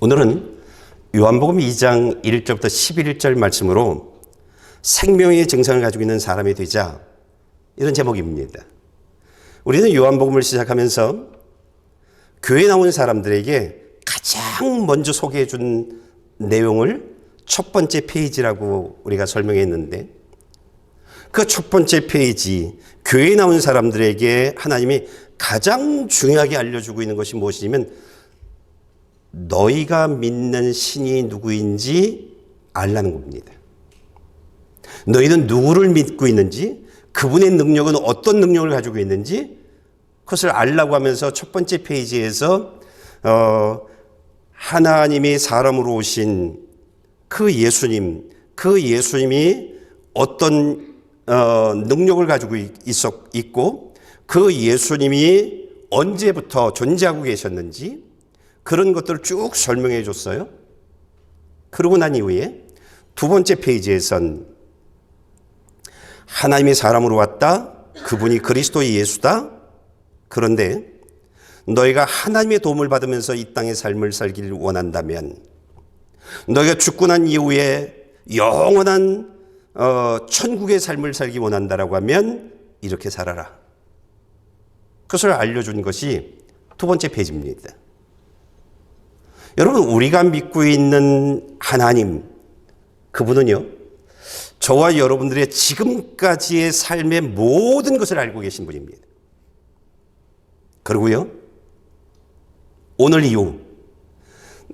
오늘은 요한복음 2장 1절부터 11절 말씀으로 생명의 증상을 가지고 있는 사람이 되자, 이런 제목입니다. 우리는 요한복음을 시작하면서 교회에 나온 사람들에게 가장 먼저 소개해 준 내용을 첫 번째 페이지라고 우리가 설명했는데, 그 첫 번째 페이지, 교회에 나온 사람들에게 하나님이 가장 중요하게 알려주고 있는 것이 무엇이냐면, 너희가 믿는 신이 누구인지 알라는 겁니다. 너희는 누구를 믿고 있는지, 그분의 능력은 어떤 능력을 가지고 있는지 그것을 알라고 하면서 첫 번째 페이지에서 하나님이 사람으로 오신 그 예수님, 그 예수님이 어떤 능력을 가지고 있고, 그 예수님이 언제부터 존재하고 계셨는지 그런 것들을 쭉 설명해 줬어요. 그러고 난 이후에 두 번째 페이지에선 하나님이 사람으로 왔다, 그분이 그리스도 예수다. 그런데 너희가 하나님의 도움을 받으면서 이 땅의 삶을 살기를 원한다면, 너희가 죽고 난 이후에 영원한 천국의 삶을 살기 원한다라고 하면 이렇게 살아라. 그것을 알려준 것이 두 번째 페이지입니다. 여러분, 우리가 믿고 있는 하나님, 그분은요, 저와 여러분들의 지금까지의 삶의 모든 것을 알고 계신 분입니다. 그리고요, 오늘 이후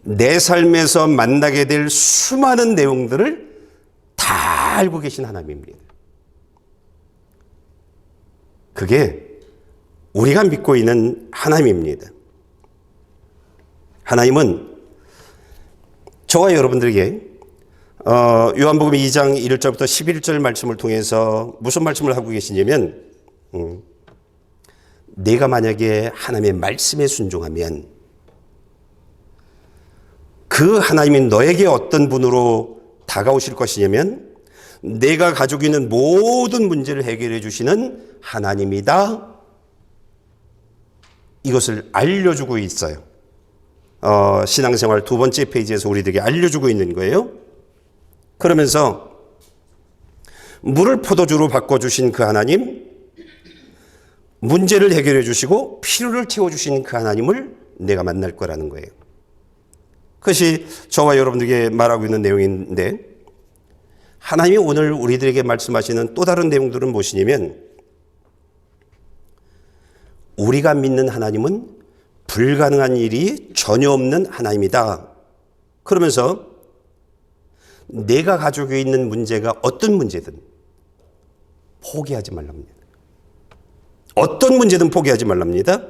내 삶에서 만나게 될 수많은 내용들을 다 알고 계신 하나님입니다. 그게 우리가 믿고 있는 하나님입니다. 하나님은 저와 여러분들에게 요한복음 2장 1절부터 11절 말씀을 통해서 무슨 말씀을 하고 계시냐면, 내가 만약에 하나님의 말씀에 순종하면 그 하나님이 너에게 어떤 분으로 다가오실 것이냐면, 내가 가지고 있는 모든 문제를 해결해 주시는 하나님이다. 이것을 알려주고 있어요. 신앙생활 두 번째 페이지에서 우리들에게 알려주고 있는 거예요. 그러면서 물을 포도주로 바꿔주신 그 하나님, 문제를 해결해 주시고 필요를 채워주신 그 하나님을 내가 만날 거라는 거예요. 그것이 저와 여러분들에게 말하고 있는 내용인데, 하나님이 오늘 우리들에게 말씀하시는 또 다른 내용들은 무엇이냐면, 우리가 믿는 하나님은 불가능한 일이 전혀 없는 하나님이다. 그러면서 내가 가지고 있는 문제가 어떤 문제든 포기하지 말랍니다. 어떤 문제든 포기하지 말랍니다.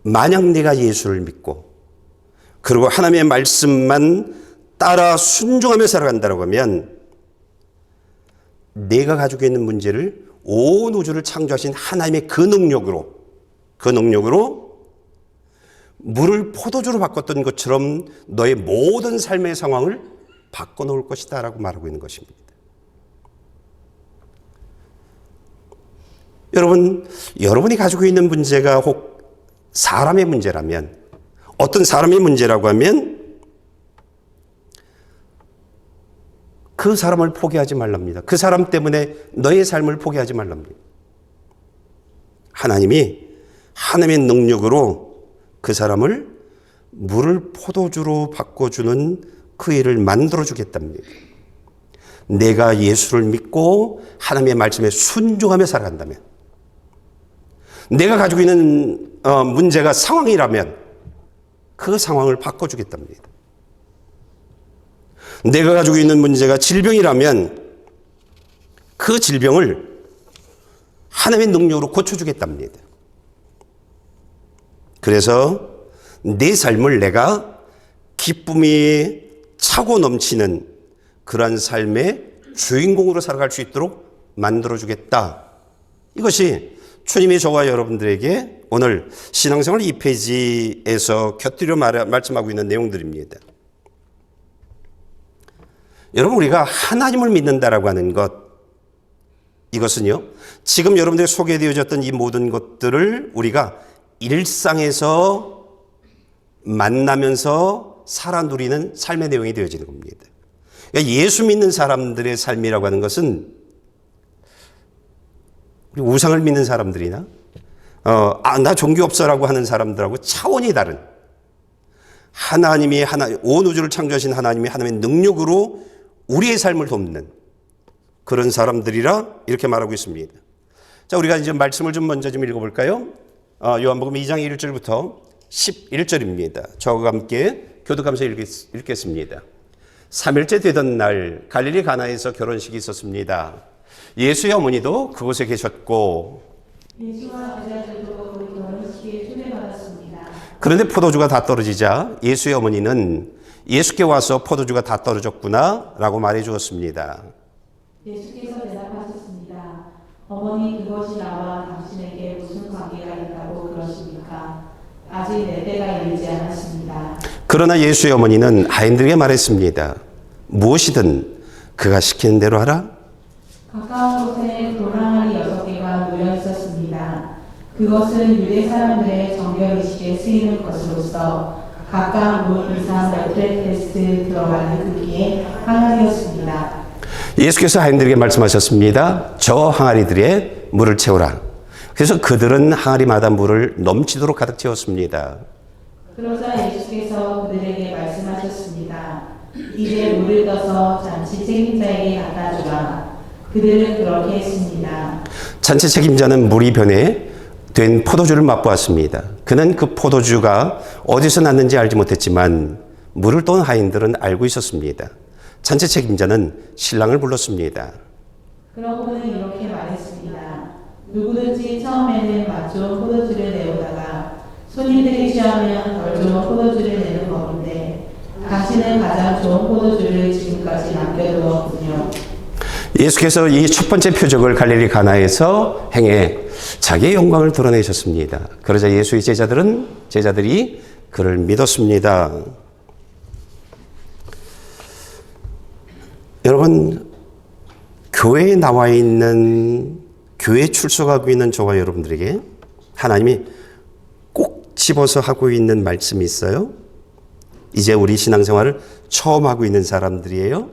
만약 내가 예수를 믿고 그리고 하나님의 말씀만 따라 순종하며 살아간다고 하면, 내가 가지고 있는 문제를 온 우주를 창조하신 하나님의 그 능력으로 물을 포도주로 바꿨던 것처럼 너의 모든 삶의 상황을 바꿔놓을 것이다 라고 말하고 있는 것입니다. 여러분이 가지고 있는 문제가 혹 사람의 문제라면, 어떤 사람의 문제라고 하면 그 사람을 포기하지 말랍니다. 그 사람 때문에 너의 삶을 포기하지 말랍니다. 하나님이 하나님의 능력으로 그 사람을 물을 포도주로 바꿔주는 그 일을 만들어 주겠답니다. 내가 예수를 믿고 하나님의 말씀에 순종하며 살아간다면, 내가 가지고 있는 문제가 상황이라면 그 상황을 바꿔주겠답니다. 내가 가지고 있는 문제가 질병이라면 그 질병을 하나님의 능력으로 고쳐주겠답니다. 그래서 내 삶을 내가 기쁨이 차고 넘치는 그러한 삶의 주인공으로 살아갈 수 있도록 만들어주겠다. 이것이 주님이 저와 여러분들에게 오늘 신앙생활 2페이지에서 곁들여 말씀하고 있는 내용들입니다. 여러분, 우리가 하나님을 믿는다라고 하는 것, 이것은요, 지금 여러분들이 소개되어졌던 이 모든 것들을 우리가 일상에서 만나면서 살아 누리는 삶의 내용이 되어지는 겁니다. 그러니까 예수 믿는 사람들의 삶이라고 하는 것은 우리 우상을 믿는 사람들이나 나 종교 없어라고 하는 사람들하고 차원이 다른 하나님이 온 우주를 창조하신 하나님이 하나님의 능력으로 우리의 삶을 돕는 그런 사람들이라 이렇게 말하고 있습니다. 자, 우리가 이제 말씀을 먼저 읽어볼까요? 요한복음 2장 1절부터 11절입니다. 저와 함께 교독하면서 읽겠습니다. 3일째 되던 날 갈릴리 가나에서 결혼식이 있었습니다. 예수의 어머니도 그곳에 계셨고 예수와 제자들도 그 결혼식에 초대받았습니다. 그런데 포도주가 다 떨어지자 예수의 어머니는 예수께 와서 포도주가 다 떨어졌구나 라고 말해 주었습니다. 예수께서 대답하셨습니다. 어머니, 그것이 나와 당신에게 무슨 관계가 있다고 그러십니까? 아직 내 때가 이르지 않았습니다. 그러나 예수의 어머니는 하인들에게 말했습니다. 무엇이든 그가 시키는 대로 하라. 가까운 곳에 돌항아리 6개가 놓여 있었습니다. 그것은 유대 사람들의 정결의식에 쓰이는 것으로서 각각 물 이상 몇 테스트 들어가는 크기의 항아리였습니다. 예수께서 하인들에게 말씀하셨습니다. 저 항아리들에 물을 채우라. 그래서 그들은 항아리마다 물을 넘치도록 가득 채웠습니다. 그러자 예수께서 그들에게 말씀하셨습니다. 이제 물을 떠서 잔치 책임자에게 갖다 주라. 그들은 그렇게 했습니다. 잔치 책임자는 물이 변해된 포도주를 맛보았습니다. 그는 그 포도주가 어디서 났는지 알지 못했지만 물을 떤 하인들은 알고 있었습니다. 잔치 책임자는 신랑을 불렀습니다. 그러고는 이렇게 말했습니다. 누구든지 처음에는 맛 좋은 포도주를 내오다가 손님들이 취하면 덜 좋은 포도주를 내는 법인데 당신은 가장 좋은 포도주를 지금까지 남겨두었군요. 예수께서 이 첫 번째 표적을 갈릴리 가나에서 행해 자기의 영광을 드러내셨습니다. 그러자 예수의 제자들이 그를 믿었습니다. 여러분, 교회에 나와 있는, 교회에 출석하고 있는 저와 여러분들에게 하나님이 꼭 집어서 하고 있는 말씀이 있어요. 이제 우리 신앙생활을 처음 하고 있는 사람들이에요.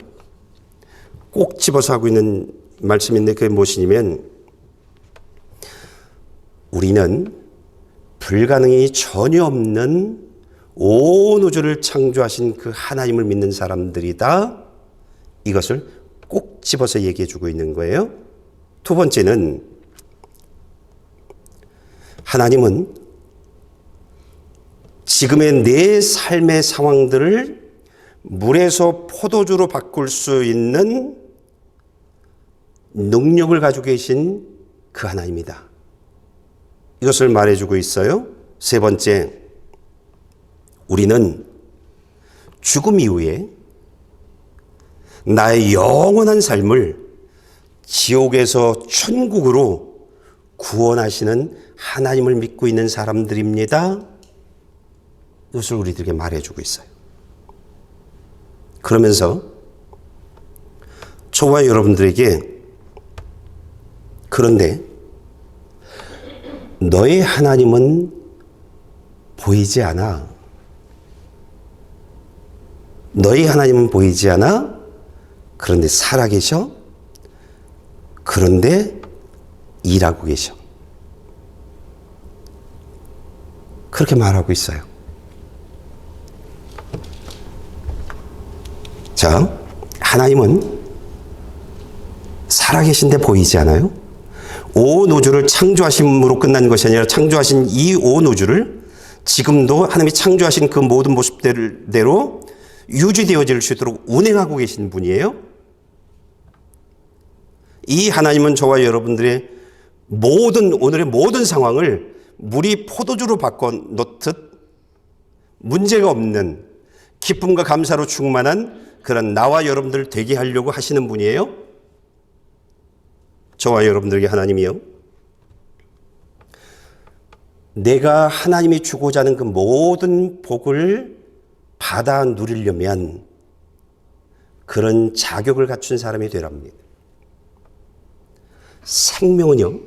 꼭 집어서 하고 있는 말씀인데 그게 무엇이냐면 우리는 불가능이 전혀 없는 온 우주를 창조하신 그 하나님을 믿는 사람들이다. 이것을 꼭 집어서 얘기해 주고 있는 거예요. 두 번째는 하나님은 지금의 내 삶의 상황들을 물에서 포도주로 바꿀 수 있는 능력을 가지고 계신 그 하나님이다. 이것을 말해주고 있어요. 세 번째, 우리는 죽음 이후에 나의 영원한 삶을 지옥에서 천국으로 구원하시는 하나님을 믿고 있는 사람들입니다. 이것을 우리들에게 말해주고 있어요. 그러면서 저와 여러분들에게 그런데 너의 하나님은 보이지 않아. 너희 하나님은 보이지 않아. 그런데 살아계셔. 그런데 일하고 계셔. 그렇게 말하고 있어요. 자, 하나님은 살아계신데 보이지 않아요? 온 우주를 창조하심으로 끝난 것이 아니라 창조하신 이 온 우주를 지금도 하나님이 창조하신 그 모든 모습대로 유지되어질 수 있도록 운행하고 계신 분이에요. 이 하나님은 저와 여러분들의 오늘의 모든 상황을 물이 포도주로 바꿔 놓듯 문제가 없는 기쁨과 감사로 충만한 그런 나와 여러분들 되게 하려고 하시는 분이에요. 저와 여러분들에게 하나님이요. 내가 하나님이 주고자 하는 그 모든 복을 받아 누리려면 그런 자격을 갖춘 사람이 되랍니다. 생명은요,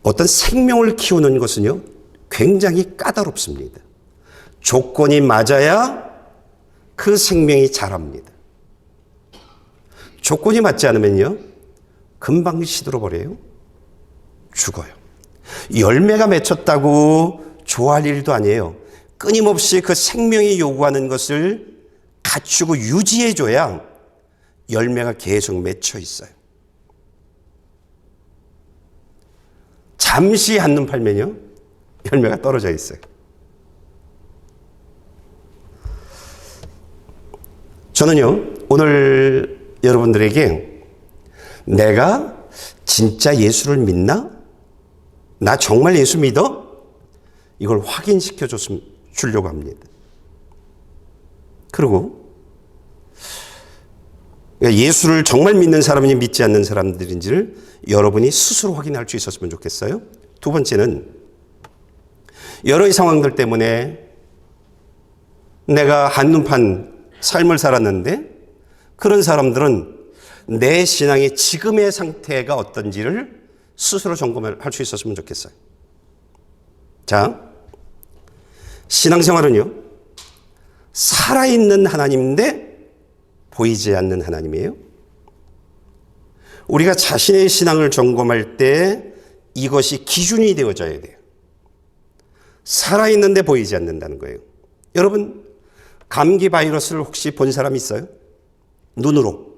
어떤 생명을 키우는 것은요, 굉장히 까다롭습니다. 조건이 맞아야 그 생명이 자랍니다. 조건이 맞지 않으면요, 금방 시들어버려요. 죽어요. 열매가 맺혔다고 좋아할 일도 아니에요. 끊임없이 그 생명이 요구하는 것을 갖추고 유지해줘야 열매가 계속 맺혀 있어요. 잠시 한눈 팔면요, 열매가 떨어져 있어요. 저는요, 오늘 여러분들에게 내가 진짜 예수를 믿나? 나 정말 예수 믿어? 이걸 확인시켜 주려고 합니다. 그리고 예수를 정말 믿는 사람인지 믿지 않는 사람들인지를 여러분이 스스로 확인할 수 있었으면 좋겠어요. 두 번째는 여러 상황들 때문에 내가 한눈판 삶을 살았는데 그런 사람들은 내 신앙의 지금의 상태가 어떤지를 스스로 점검할 수 있었으면 좋겠어요. 자, 신앙생활은요, 살아있는 하나님인데 보이지 않는 하나님이에요. 우리가 자신의 신앙을 점검할 때 이것이 기준이 되어져야 돼요. 살아있는데 보이지 않는다는 거예요. 여러분, 감기 바이러스를 혹시 본 사람 있어요? 눈으로?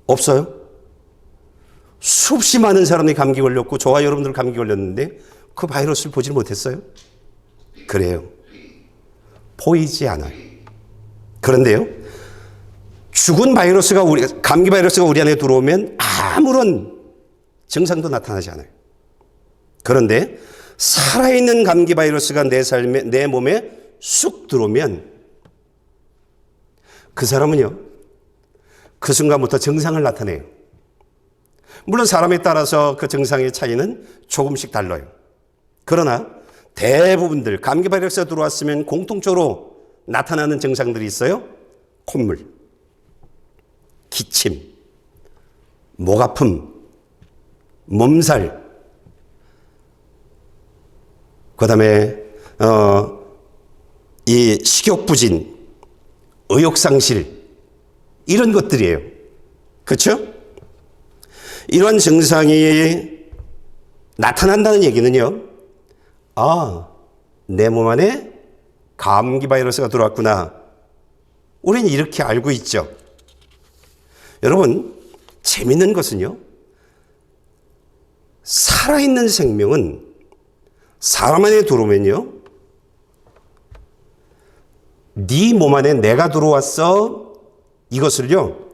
없어요? 수없이 많은 사람이 감기 걸렸고 저와 여러분들 감기 걸렸는데 그 바이러스를 보지 못했어요? 그래요. 보이지 않아요. 그런데요, 죽은 바이러스가 감기 바이러스가 우리 안에 들어오면 아무런 증상도 나타나지 않아요. 그런데 살아있는 감기 바이러스가 내 몸에 쑥 들어오면 그 사람은요, 그 순간부터 증상을 나타내요. 물론 사람에 따라서 그 증상의 차이는 조금씩 달라요. 그러나 대부분들 감기 바이러스가 들어왔으면 공통적으로 나타나는 증상들이 있어요. 콧물, 기침, 목 아픔, 몸살, 그 다음에 이 식욕부진, 의욕상실, 이런 것들이에요. 그렇죠? 이런 증상이 나타난다는 얘기는요, 내 몸 안에 감기 바이러스가 들어왔구나. 우리는 이렇게 알고 있죠. 여러분, 재밌는 것은요, 살아있는 생명은 사람 안에 들어오면요, 네 몸 안에 내가 들어왔어, 이것을요,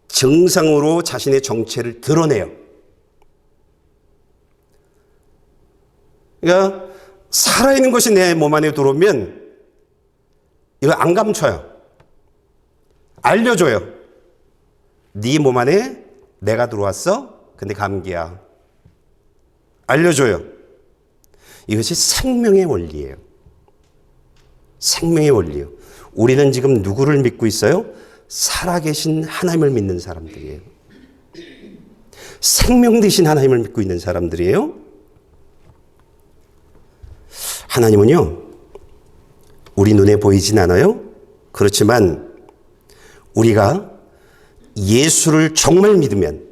증상으로 자신의 정체를 드러내요. 그러니까 살아있는 것이 내 몸 안에 들어오면 이거 안 감춰요. 알려줘요. 네 몸 안에 내가 들어왔어, 근데 감기야. 알려줘요. 이것이 생명의 원리예요. 생명의 원리예요. 우리는 지금 누구를 믿고 있어요? 살아계신 하나님을 믿는 사람들이에요. 생명 되신 하나님을 믿고 있는 사람들이에요. 하나님은요, 우리 눈에 보이진 않아요. 그렇지만 우리가 예수를 정말 믿으면,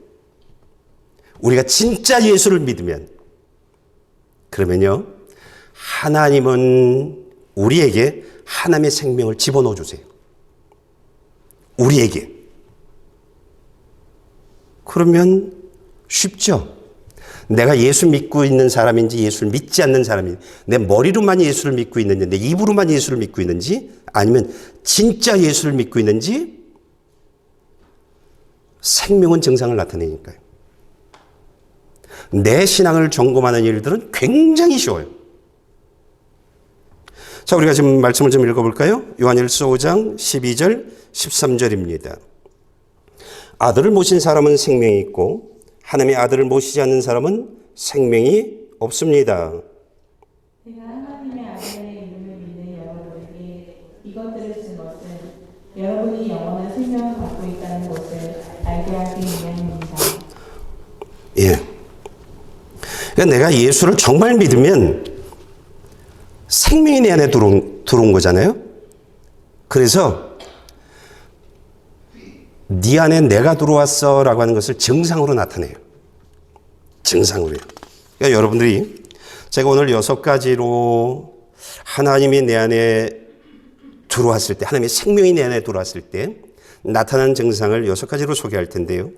우리가 진짜 예수를 믿으면, 그러면요, 하나님은 우리에게 하나님의 생명을 집어넣어 주세요. 우리에게. 그러면 쉽죠? 내가 예수 믿고 있는 사람인지 예수를 믿지 않는 사람인지, 내 머리로만 예수를 믿고 있는지, 내 입으로만 예수를 믿고 있는지, 아니면 진짜 예수를 믿고 있는지, 생명은 증상을 나타내니까요. 내 신앙을 점검하는 일들은 굉장히 쉬워요. 자, 우리가 지금 말씀을 좀 읽어볼까요? 요한일서 5장 12절 13절입니다. 아들을 모신 사람은 생명이 있고 하나님의 아들을 모시지 않는 사람은 생명이 없습니다. 제가 하나님의 아들의 이름을 믿는 여러분에게 이것들을 쓴 것은 여러분이 영원한 생명을 갖고 있다는 것을 알게 하기 위함입니다. 예. 그러니까 내가 예수를 정말 믿으면 생명이 내 안에 들어온 거잖아요. 그래서 네 안에 내가 들어왔어 라고 하는 것을 증상으로 나타내요. 증상으로요. 그러니까 여러분들이 제가 오늘 6가지로 하나님이 내 안에 들어왔을 때, 하나님의 생명이 내 안에 들어왔을 때 나타나는 증상을 6가지로 소개할 텐데요.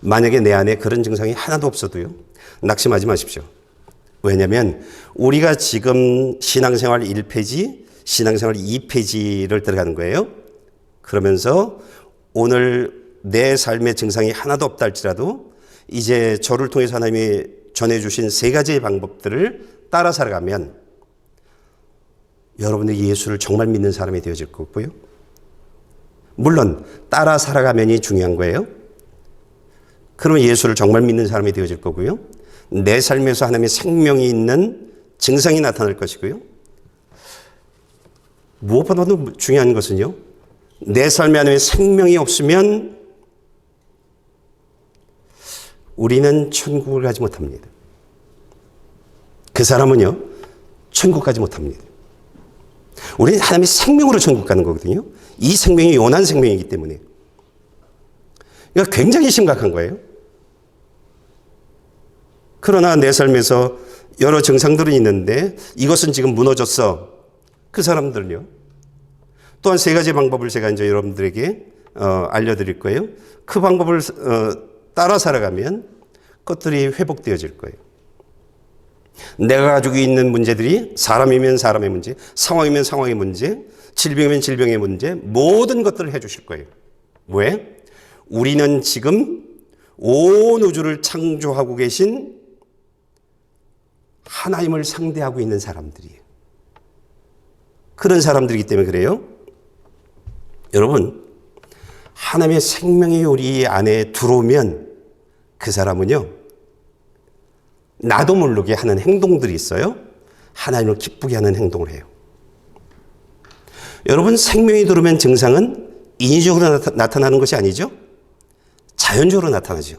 만약에 내 안에 그런 증상이 하나도 없어도요, 낙심하지 마십시오. 왜냐하면 우리가 지금 신앙생활 1페이지, 신앙생활 2페이지를 들어가는 거예요. 그러면서 오늘 내 삶의 증상이 하나도 없다 할지라도 이제 저를 통해서 하나님이 전해주신 3가지의 방법들을 따라 살아가면 여러분들이 예수를 정말 믿는 사람이 되어질 거고요. 물론 따라 살아가면이 중요한 거예요. 그러면 예수를 정말 믿는 사람이 되어질 거고요. 내 삶에서 하나님의 생명이 있는 증상이 나타날 것이고요. 무엇보다도 중요한 것은요, 내 삶에 하나님의 생명이 없으면 우리는 천국을 가지 못합니다. 그 사람은요, 천국 가지 못합니다. 우리는 하나님의 생명으로 천국 가는 거거든요. 이 생명이 영원한 생명이기 때문에. 그러니까 굉장히 심각한 거예요. 그러나 내 삶에서 여러 증상들은 있는데 이것은 지금 무너졌어. 그 사람들은요. 또한 3가지 방법을 제가 이제 여러분들에게 알려드릴 거예요. 그 방법을 따라 살아가면 그것들이 회복되어질 거예요. 내가 가지고 있는 문제들이 사람이면 사람의 문제, 상황이면 상황의 문제, 질병이면 질병의 문제, 모든 것들을 해주실 거예요. 왜? 우리는 지금 온 우주를 창조하고 계신 하나님을 상대하고 있는 사람들이에요. 그런 사람들이기 때문에 그래요. 여러분, 하나님의 생명이 우리 안에 들어오면 그 사람은요, 나도 모르게 하는 행동들이 있어요. 하나님을 기쁘게 하는 행동을 해요. 여러분, 생명이 들어오면 증상은 인위적으로 나타나는 것이 아니죠. 자연적으로 나타나죠.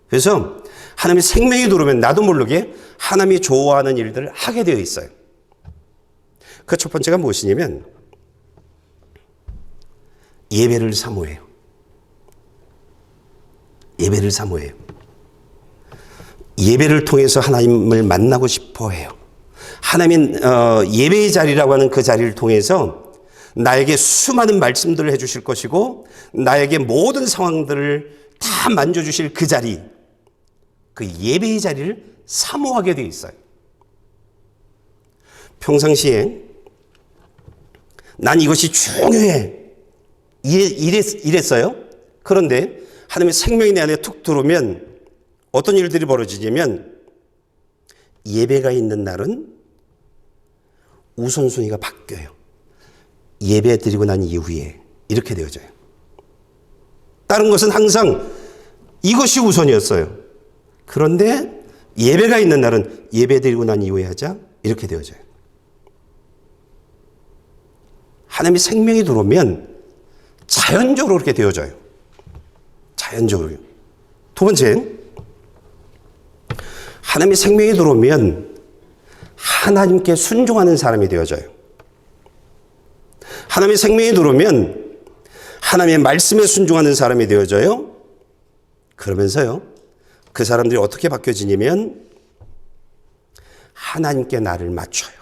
그래서 하나님의 생명이 들어오면 나도 모르게 하나님이 좋아하는 일들을 하게 되어 있어요. 그 첫 번째가 무엇이냐면 예배를 사모해요. 예배를 사모해요. 예배를 통해서 하나님을 만나고 싶어 해요. 하나님 예배의 자리라고 하는 그 자리를 통해서 나에게 수많은 말씀들을 해주실 것이고 나에게 모든 상황들을 다 만져주실 그 자리, 그 예배의 자리를 사모하게 되어 있어요. 평상시에 난 이것이 중요해 이랬어요. 그런데 하나님의 생명이 내 안에 툭 들어오면 어떤 일들이 벌어지냐면 예배가 있는 날은 우선순위가 바뀌어요. 예배 드리고 난 이후에 이렇게 되어져요. 다른 것은 항상 이것이 우선이었어요. 그런데 예배가 있는 날은 예배 드리고 난 이후에 하자 이렇게 되어져요. 하나님의 생명이 들어오면 자연적으로 그렇게 되어져요. 자연적으로요. 두 번째, 하나님의 생명이 들어오면 하나님께 순종하는 사람이 되어져요. 하나님의 생명이 들어오면 하나님의 말씀에 순종하는 사람이 되어져요. 그러면서요, 그 사람들이 어떻게 바뀌어지냐면 하나님께 나를 맞춰요.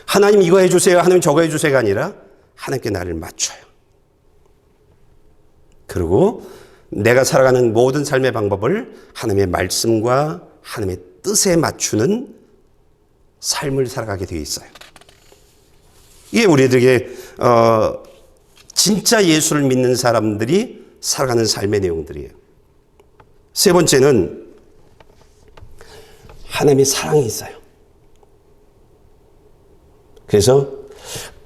하나님 이거 해주세요, 하나님 저거 해주세요가 아니라 하나님께 나를 맞춰요. 그리고 내가 살아가는 모든 삶의 방법을 하나님의 말씀과 하나님의 뜻에 맞추는 삶을 살아가게 되어 있어요. 이게 우리들에게 진짜 예수를 믿는 사람들이 살아가는 삶의 내용들이에요. 세 번째는 하나님의 사랑이 있어요. 그래서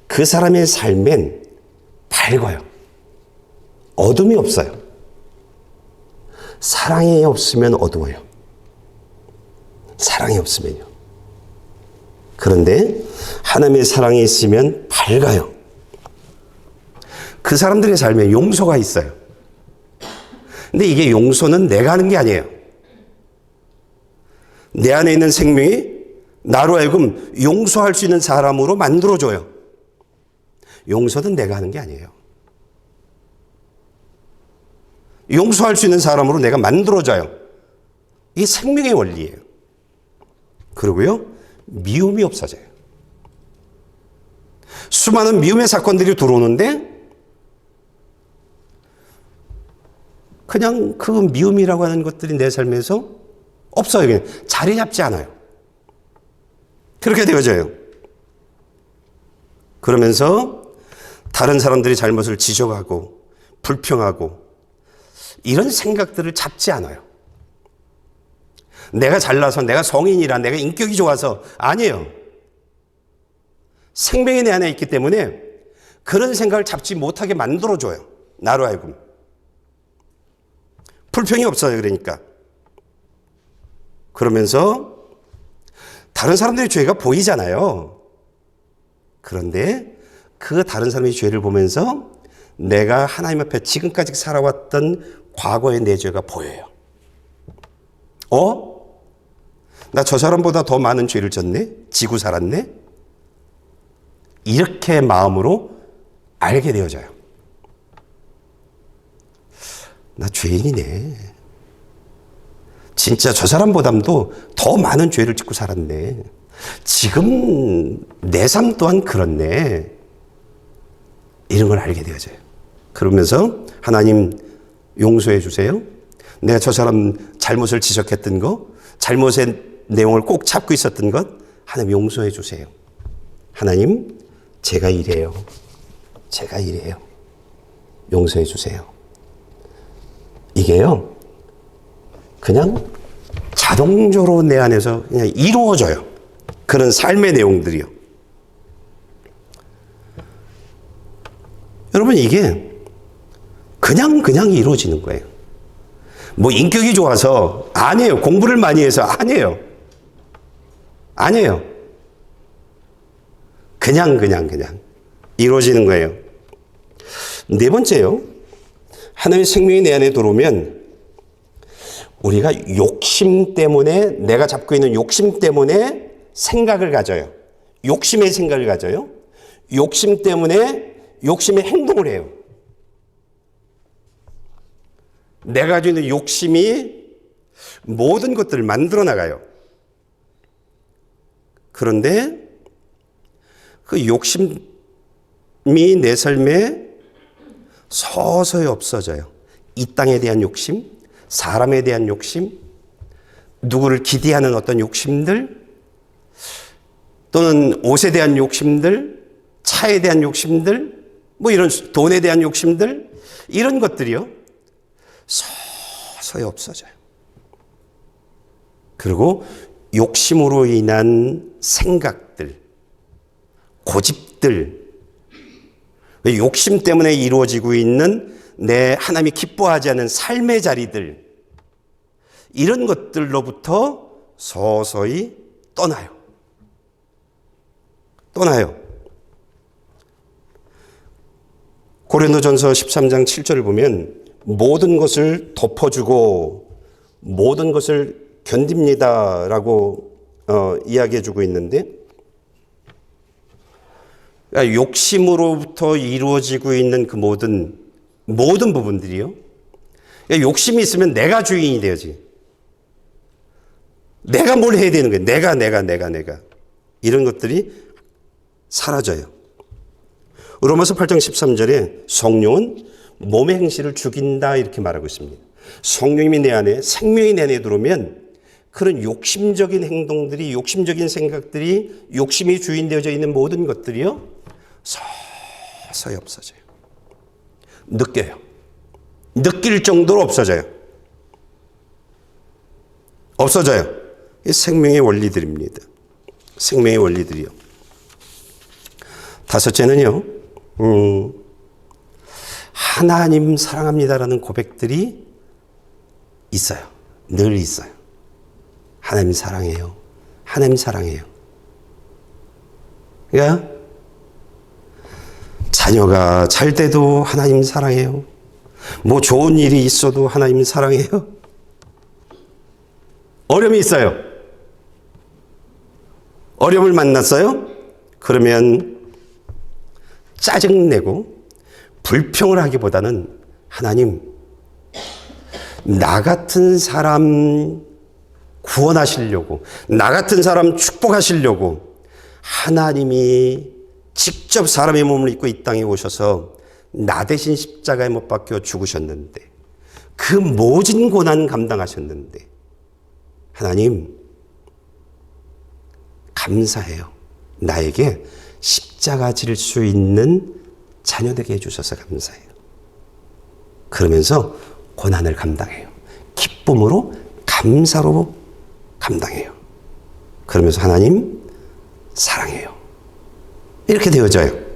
그 사람의 삶엔 밝아요. 어둠이 없어요. 사랑이 없으면 어두워요. 사랑이 없으면요. 그런데 하나님의 사랑이 있으면 밝아요. 그 사람들의 삶에 용서가 있어요. 근데 이게 용서는 내가 하는 게 아니에요. 내 안에 있는 생명이 나로 하여금 용서할 수 있는 사람으로 만들어줘요. 용서는 내가 하는 게 아니에요. 용서할 수 있는 사람으로 내가 만들어줘요. 이게 생명의 원리예요. 그리고요, 미움이 없어져요. 수많은 미움의 사건들이 들어오는데 그냥 그 미움이라고 하는 것들이 내 삶에서 없어요. 그냥 자리 잡지 않아요. 그렇게 되어져요. 그러면서 다른 사람들이 잘못을 지적하고 불평하고 이런 생각들을 잡지 않아요. 내가 잘나서, 내가 성인이라, 내가 인격이 좋아서 아니에요. 생명이 내 안에 있기 때문에 그런 생각을 잡지 못하게 만들어줘요. 나로 하여금. 불평이 없어요. 그러니까. 그러면서 다른 사람들의 죄가 보이잖아요. 그런데 그 다른 사람의 죄를 보면서 내가 하나님 앞에 지금까지 살아왔던 과거의 내 죄가 보여요. 나 저 사람보다 더 많은 죄를 졌네? 지고 살았네? 이렇게 마음으로 알게 되어져요. 나 죄인이네. 진짜 저 사람보다도 더 많은 죄를 짓고 살았네. 지금 내 삶 또한 그렇네. 이런 걸 알게 되어져요. 그러면서 하나님 용서해 주세요. 내가 저 사람 잘못을 지적했던 거, 잘못의 내용을 꼭 잡고 있었던 것, 하나님 용서해 주세요. 하나님, 제가 이래요. 제가 이래요. 용서해 주세요. 이게요, 그냥 자동적으로 내 안에서 그냥 이루어져요. 그런 삶의 내용들이요. 여러분, 이게 그냥 이루어지는 거예요. 뭐 인격이 좋아서 아니에요. 공부를 많이 해서 아니에요. 아니에요. 그냥 이루어지는 거예요. 네 번째요. 하나님의 생명이 내 안에 들어오면 우리가 욕심 때문에, 내가 잡고 있는 욕심 때문에 생각을 가져요. 욕심의 생각을 가져요. 욕심 때문에 욕심의 행동을 해요. 내가 가지고 있는 욕심이 모든 것들을 만들어 나가요. 그런데 그 욕심이 내 삶에 서서히 없어져요. 이 땅에 대한 욕심, 사람에 대한 욕심, 누구를 기대하는 어떤 욕심들, 또는 옷에 대한 욕심들, 차에 대한 욕심들, 뭐 이런 돈에 대한 욕심들, 이런 것들이요, 서서히 없어져요. 그리고 욕심으로 인한 생각들, 고집들, 욕심 때문에 이루어지고 있는 내 하나님이 기뻐하지 않는 삶의 자리들, 이런 것들로부터 서서히 떠나요. 고린도전서 13장 7절을 보면 모든 것을 덮어주고 모든 것을 견딥니다라고 이야기해주고 있는데, 그러니까 욕심으로부터 이루어지고 있는 그 모든 부분들이요. 그러니까 욕심이 있으면 내가 주인이 되어지. 내가 뭘 해야 되는 거예요. 내가. 이런 것들이 사라져요. 로마서 8장 13절에 성령은 몸의 행실을 죽인다 이렇게 말하고 있습니다. 성령님이 내 안에, 생명이 내 안에 들어오면 그런 욕심적인 행동들이, 욕심적인 생각들이, 욕심이 주인되어져 있는 모든 것들이요, 서서히 없어져요. 느껴요. 느낄 정도로 없어져요. 이 생명의 원리들입니다. 생명의 원리들이요. 다섯째는요, 하나님 사랑합니다라는 고백들이 있어요. 늘 있어요. 하나님 사랑해요. 하나님 사랑해요. 그러니까 자녀가 잘 돼도 하나님 사랑해요. 뭐 좋은 일이 있어도 하나님 사랑해요. 어려움이 있어요. 어려움을 만났어요? 그러면 짜증내고 불평을 하기보다는 하나님, 나 같은 사람 구원하시려고, 나 같은 사람 축복하시려고 하나님이 직접 사람의 몸을 입고 이 땅에 오셔서 나 대신 십자가에 못 박혀 죽으셨는데, 그 모진 고난 감당하셨는데, 하나님 감사해요. 나에게 십자가 질 수 있는 자녀 되게 해주셔서 감사해요. 그러면서 고난을 감당해요. 기쁨으로, 감사로 감당해요. 그러면서 하나님 사랑해요. 이렇게 되어져요.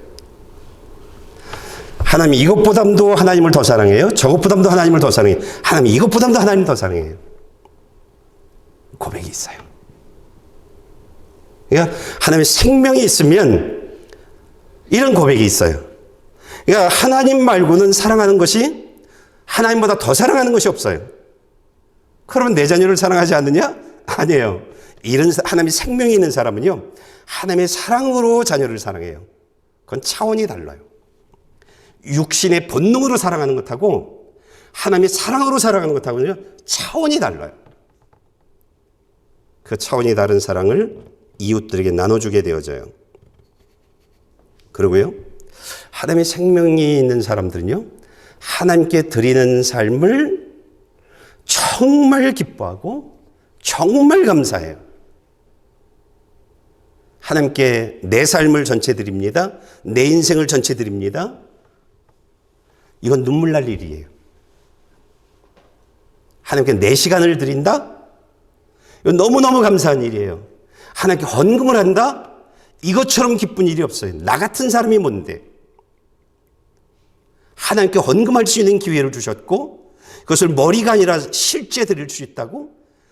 하나님 이것보담도 하나님을 더 사랑해요. 저것보담도 하나님을 더 사랑해요. 하나님 이것보담도 하나님을 더 사랑해요. 고백이 있어요. 그러니까 하나님의 생명이 있으면 이런 고백이 있어요. 그러니까 하나님 말고는 사랑하는 것이, 하나님보다 더 사랑하는 것이 없어요. 그러면 내 자녀를 사랑하지 않느냐? 아니에요. 이런 하나님의 생명이 있는 사람은요, 하나님의 사랑으로 자녀를 사랑해요. 그건 차원이 달라요. 육신의 본능으로 사랑하는 것하고 하나님의 사랑으로 사랑하는 것하고는요, 차원이 달라요. 그 차원이 다른 사랑을 이웃들에게 나눠주게 되어져요. 그리고요, 하나님의 생명이 있는 사람들은요, 하나님께 드리는 삶을 정말 기뻐하고 정말 감사해요. 하나님께 내 삶을 전체 드립니다. 내 인생을 전체 드립니다. 이건 눈물 날 일이에요. 하나님께 내 시간을 드린다? 이건 너무너무 감사한 일이에요. 하나님께 헌금을 한다? 이것처럼 기쁜 일이 없어요. 나 같은 사람이 뭔데? 하나님께 헌금할 수 있는 기회를 주셨고, 그것을 머리가 아니라 실제 드릴 수 있다고,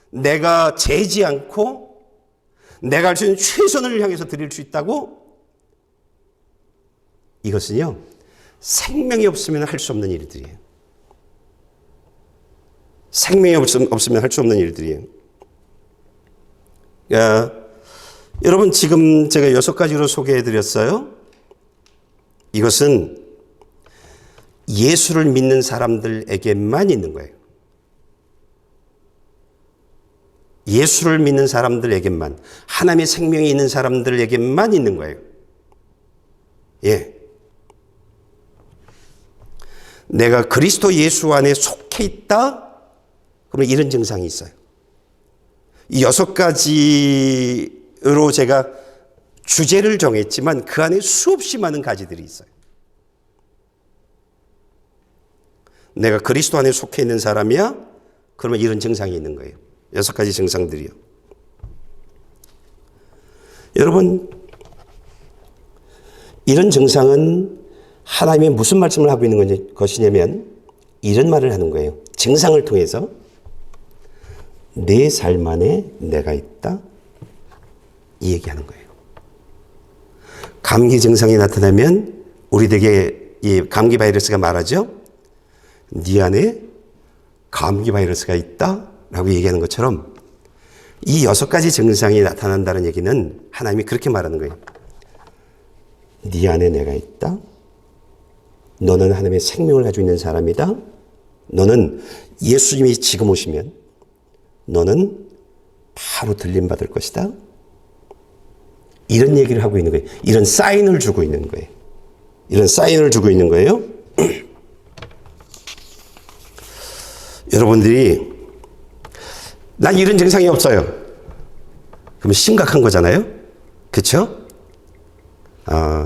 내가 재지 않고 내가 할 수 있는 최선을 향해서 드릴 수 있다고, 이것은요, 생명이 없으면 할 수 없는 일들이에요. 생명이 없으면 할 수 없는 일들이에요. 여러분, 지금 제가 6가지로 소개해 드렸어요. 이것은 예수를 믿는 사람들에게만 있는 거예요. 예수를 믿는 사람들에게만, 하나님의 생명이 있는 사람들에게만 있는 거예요. 예. 내가 그리스도 예수 안에 속해 있다? 그러면 이런 증상이 있어요. 이 6가지로 제가 주제를 정했지만 그 안에 수없이 많은 가지들이 있어요. 내가 그리스도 안에 속해 있는 사람이야? 그러면 이런 증상이 있는 거예요. 6가지 증상들이요. 여러분, 이런 증상은 하나님이 무슨 말씀을 하고 있는 것이냐면 이런 말을 하는 거예요. 증상을 통해서 내 삶 안에 내가 있다, 이 얘기하는 거예요. 감기 증상이 나타나면 우리에게 이 감기 바이러스가 말하죠. 네 안에 감기 바이러스가 있다 라고 얘기하는 것처럼 이 6가지 증상이 나타난다는 얘기는 하나님이 그렇게 말하는 거예요. 네 안에 내가 있다. 너는 하나님의 생명을 가지고 있는 사람이다. 너는 예수님이 지금 오시면 너는 바로 들림받을 것이다. 이런 얘기를 하고 있는 거예요. 이런 사인을 주고 있는 거예요. 이런 사인을 주고 있는 거예요. 여러분들이 난 이런 증상이 없어요. 그럼 심각한 거잖아요. 그렇죠?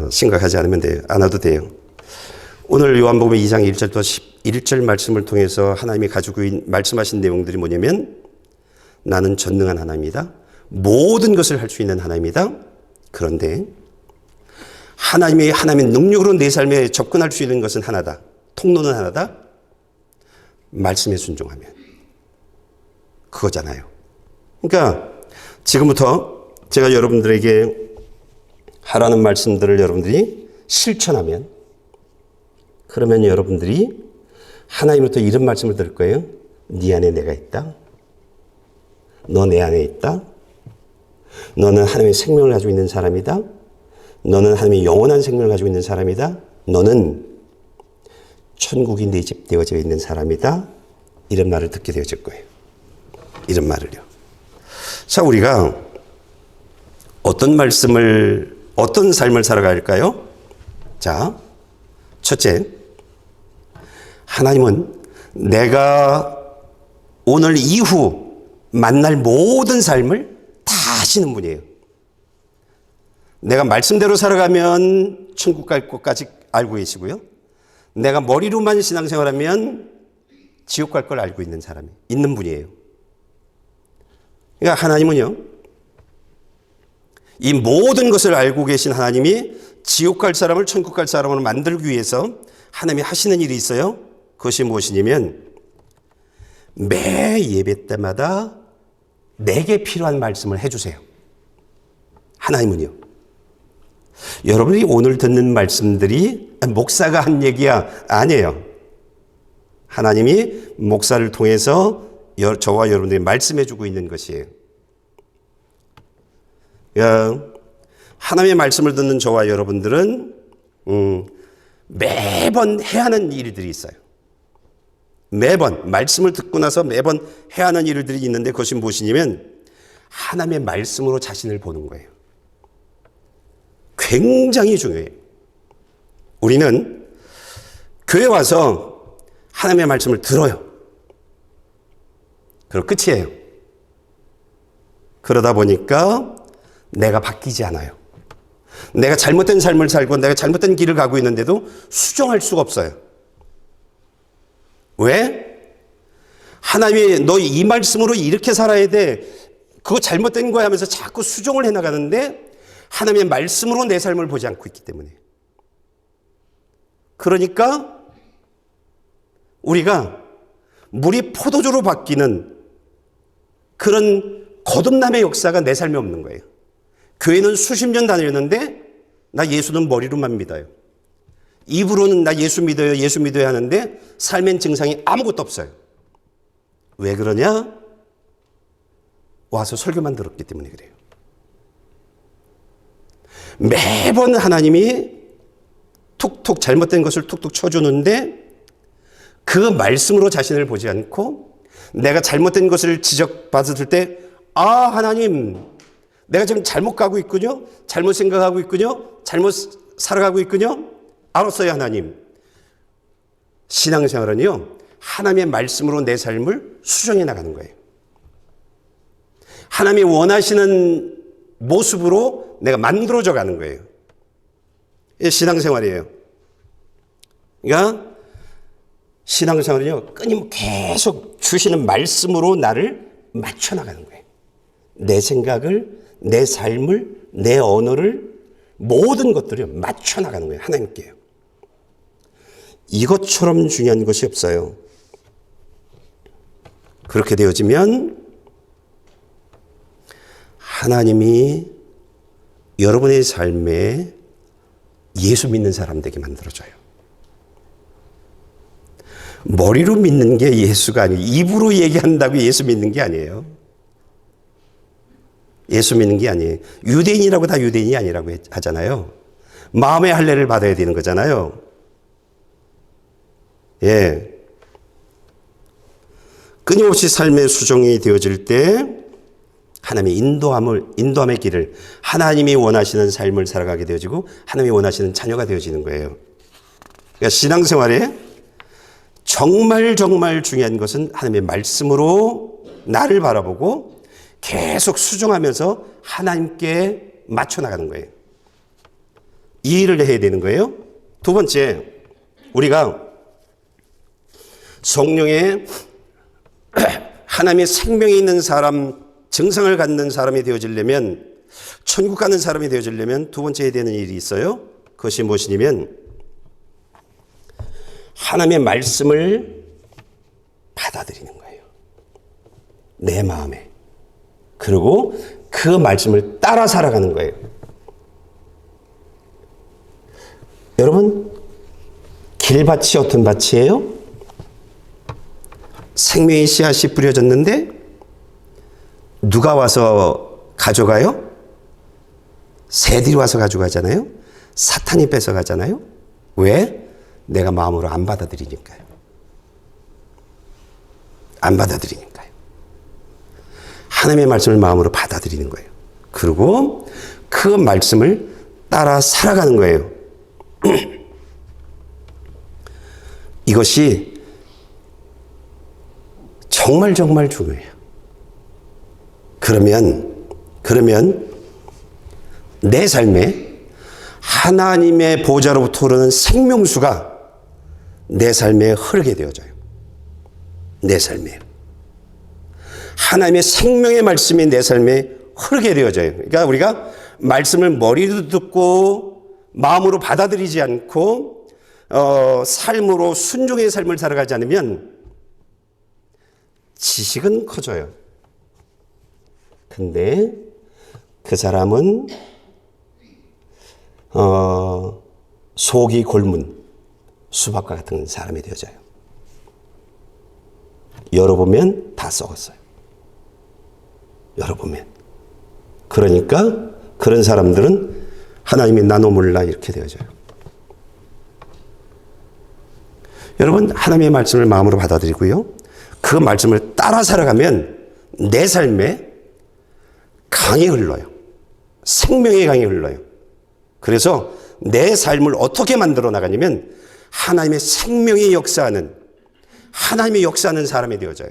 심각하지 않으면 돼요. 안 와도 돼요. 오늘 요한복음 2장 1절부터 11절 말씀을 통해서 하나님이 가지고 말씀하신 내용들이 뭐냐면 나는 전능한 하나님이다. 모든 것을 할 수 있는 하나님이다. 그런데 하나님의 능력으로 내 삶에 접근할 수 있는 것은 하나다. 통로는 하나다. 말씀에 순종하면. 그거잖아요. 그러니까 지금부터 제가 여러분들에게 하라는 말씀들을 여러분들이 실천하면, 그러면 여러분들이 하나님으로부터 이런 말씀을 들을 거예요. 네 안에 내가 있다. 너 내 안에 있다. 너는 하나님의 생명을 가지고 있는 사람이다. 너는 하나님의 영원한 생명을 가지고 있는 사람이다. 너는 천국이 내 집 되어져 있는 사람이다. 이런 말을 듣게 되어질 거예요. 이런 말을요. 자, 우리가 어떤 삶을 살아갈까요? 자, 첫째, 하나님은 내가 오늘 이후 만날 모든 삶을 다 아시는 분이에요. 내가 말씀대로 살아가면 천국 갈 곳까지 알고 계시고요. 내가 머리로만 신앙생활하면 지옥 갈 걸 알고 있는 분이에요. 그러니까 하나님은요, 이 모든 것을 알고 계신 하나님이 지옥 갈 사람을 천국 갈 사람으로 만들기 위해서 하나님이 하시는 일이 있어요. 그것이 무엇이냐면 매 예배 때마다 내게 필요한 말씀을 해주세요. 하나님은요. 여러분이 오늘 듣는 말씀들이 목사가 한 얘기야 아니에요. 하나님이 목사를 통해서 저와 여러분들이 말씀해주고 있는 것이에요. 하나님의 말씀을 듣는 저와 여러분들은 매번 해야 하는 일들이 있어요. 매번 말씀을 듣고 나서 매번 해야 하는 일들이 있는데 그것이 무엇이냐면 하나님의 말씀으로 자신을 보는 거예요. 굉장히 중요해요. 우리는 교회 와서 하나님의 말씀을 들어요. 그리고 끝이에요. 그러다 보니까 내가 바뀌지 않아요. 내가 잘못된 삶을 살고 내가 잘못된 길을 가고 있는데도 수정할 수가 없어요. 왜? 하나님이 너 이 말씀으로 이렇게 살아야 돼. 그거 잘못된 거야 하면서 자꾸 수정을 해나가는데 하나님의 말씀으로 내 삶을 보지 않고 있기 때문에. 그러니까 우리가 물이 포도주로 바뀌는 그런 거듭남의 역사가 내 삶에 없는 거예요. 교회는 수십 년 다녔는데 나 예수는 머리로만 믿어요. 입으로는 나 예수 믿어요 하는데 삶의 증상이 아무것도 없어요. 왜 그러냐? 와서 설교만 들었기 때문에 그래요. 매번 하나님이 툭툭 잘못된 것을 툭툭 쳐주는데 그 말씀으로 자신을 보지 않고 내가 잘못된 것을 지적받았을 때 하나님 내가 지금 잘못 가고 있군요. 잘못 생각하고 있군요. 잘못 살아가고 있군요. 알았어요 하나님. 신앙생활은요 하나님의 말씀으로 내 삶을 수정해 나가는 거예요. 하나님이 원하시는 모습으로 내가 만들어져 가는 거예요. 이게 신앙생활이에요. 그러니까 신앙생활은요 끊임 계속 주시는 말씀으로 나를 맞춰 나가는 거예요. 내 생각을, 내 삶을, 내 언어를 모든 것들을 맞춰 나가는 거예요. 하나님께요. 이것처럼 중요한 것이 없어요. 그렇게 되어지면 하나님이 여러분의 삶에 예수 믿는 사람 되게 만들어줘요. 머리로 믿는 게 예수가 아니에요. 입으로 얘기한다고 예수 믿는 게 아니에요. 예수 믿는 게 아니에요. 유대인이라고 다 유대인이 아니라고 하잖아요. 마음의 할례를 받아야 되는 거잖아요. 예. 끊임없이 삶의 수정이 되어질 때 하나님의 인도함의 길을 하나님이 원하시는 삶을 살아가게 되어지고 하나님이 원하시는 자녀가 되어지는 거예요. 그러니까 신앙생활에 정말 중요한 것은 하나님의 말씀으로 나를 바라보고 계속 수정하면서 하나님께 맞춰 나가는 거예요. 이 일을 해야 되는 거예요. 두 번째, 우리가 성령의 하나님의 생명이 있는 사람, 증상을 갖는 사람이 되어지려면, 천국 가는 사람이 되어지려면 두 번째 해야 되는 일이 있어요. 그것이 무엇이냐면 하나님의 말씀을 받아들이는 거예요. 내 마음에. 그리고 그 말씀을 따라 살아가는 거예요. 여러분, 길밭이 어떤 밭이에요? 생명의 씨앗이 뿌려졌는데 누가 와서 가져가요? 새들이 와서 가져가잖아요. 사탄이 뺏어가잖아요. 왜? 내가 마음으로 안 받아들이니까요. 안 받아들이니까요. 하나님의 말씀을 마음으로 받아들이는 거예요. 그리고 그 말씀을 따라 살아가는 거예요. 이것이 정말 중요해요. 그러면 내 삶에 하나님의 보좌로부터 흐르는 생명수가 내 삶에 흐르게 되어져요. 내 삶에. 하나님의 생명의 말씀이 내 삶에 흐르게 되어져요. 그러니까 우리가 말씀을 머리로 듣고 마음으로 받아들이지 않고 삶으로 순종의 삶을 살아가지 않으면 지식은 커져요. 근데 그 사람은 속이 골문 수박과 같은 사람이 되어져요. 열어보면 다 썩었어요. 열어보면. 그러니까 그런 사람들은 하나님이 나노 몰라 이렇게 되어져요. 여러분, 하나님의 말씀을 마음으로 받아들이고요. 그 말씀을 따라 살아가면 내 삶에 강이 흘러요. 생명의 강이 흘러요. 그래서 내 삶을 어떻게 만들어 나가냐면 하나님의 생명이 역사하는, 하나님이 역사하는 사람이 되어져요.